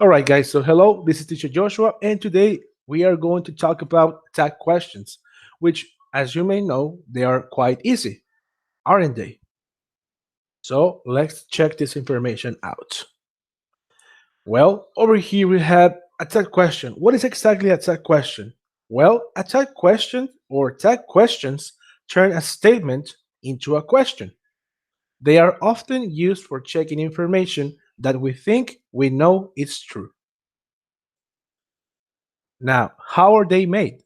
All right, guys. So, hello, this is Teacher Joshua, and today we are going to talk about tag questions, which, as you may know, they are quite easy, aren't they? So, let's check this information out. Well, over here we have a tag question. What is exactly a tag question? Well, a tag question or tag questions turn a statement into a question. They are often used for checking information that we think we know is true. Now, how are they made?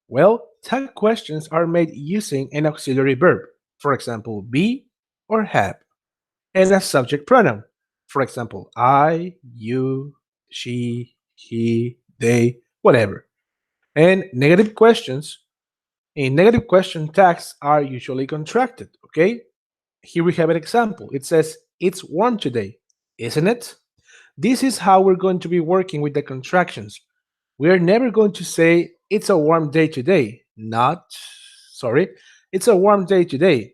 Well, tag questions are made using an auxiliary verb, for example, be or have, and a subject pronoun, for example, I, you, she, he, they, whatever. And negative questions, in negative question tags are usually contracted, okay? Here we have an example. It says, it's warm today, isn't it? This is how we're going to be working with the contractions. We are never going to say, it's a warm day today. Not, sorry, it's a warm day today.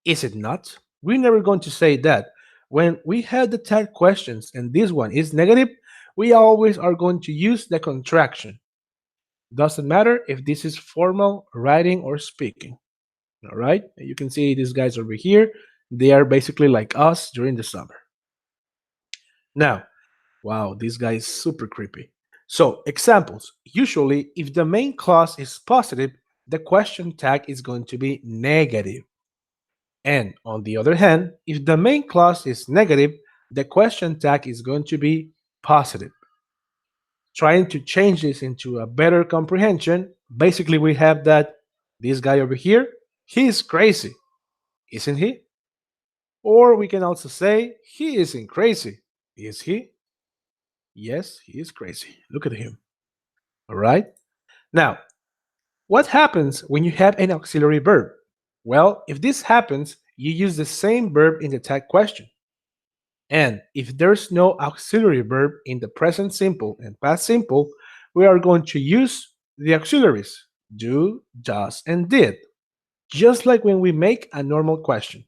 Is it not? We're never going to say that. When we have the tag questions and this one is negative, we always are going to use the contraction. Doesn't matter if this is formal, writing, or speaking. All right? You can see these guys over here. They are basically like us during the summer. Now, wow, this guy is super creepy. So, examples. Usually, if the main clause is positive, the question tag is going to be negative. And on the other hand, if the main clause is negative, the question tag is going to be positive. Trying to change this into a better comprehension, basically we have that this guy over here, he is crazy, isn't he? Or we can also say he isn't crazy, is he? Yes, he is crazy. Look at him. All right. Now, what happens when you have an auxiliary verb? Well, if this happens, you use the same verb in the tag question. And if there's no auxiliary verb in the present simple and past simple, we are going to use the auxiliaries do, does, and did, just like when we make a normal question.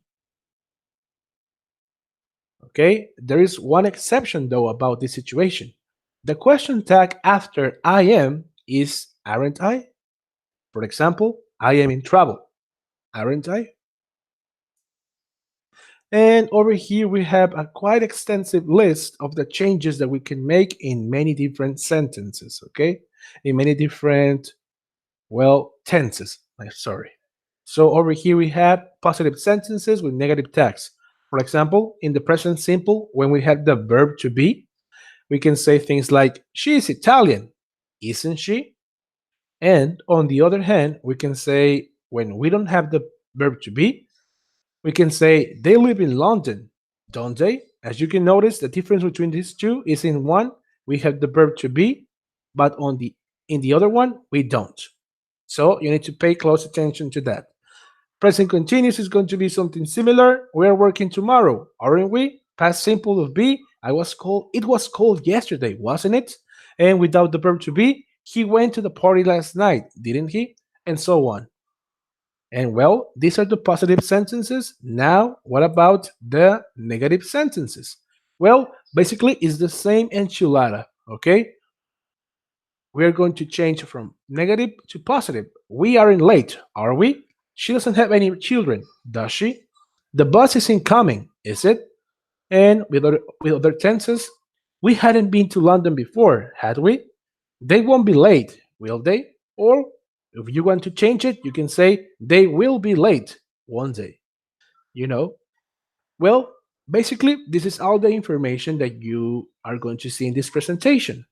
Okay, there is one exception though about this situation. The question tag after I am is aren't I? For example, I am in trouble, aren't I? And over here we have a quite extensive list of the changes that we can make in many different sentences, okay? In many different, well, tenses, I'm sorry. So over here we have positive sentences with negative tags. For example, in the present simple, when we have the verb to be, we can say things like, she is Italian, isn't she? And on the other hand, we can say, when we don't have the verb to be, we can say they live in London, don't they? As you can notice, the difference between these two is in one, we have the verb to be, but on the in the other one, we don't. So you need to pay close attention to that. Present continuous is going to be something similar. We are working tomorrow, aren't we? Past simple of be, it was cold yesterday, wasn't it? And without the verb to be, he went to the party last night, didn't he? And so on. And well, these are the positive sentences. Now, what about the negative sentences? Well, basically, it's the same enchilada, okay? We're going to change from negative to positive. We aren't late, are we? She doesn't have any children, does she? The bus isn't coming, is it? And with other tenses, we hadn't been to London before, had we? They won't be late, will they? Or if you want to change it, you can say they will be late one day. You know? Well, basically, this is all the information that you are going to see in this presentation.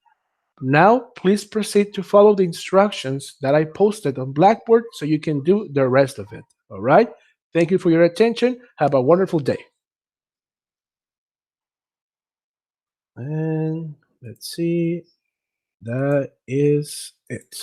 Now, please proceed to follow the instructions that I posted on Blackboard so you can do the rest of it. All right? Thank you for your attention. Have a wonderful day. And let's see. That is it.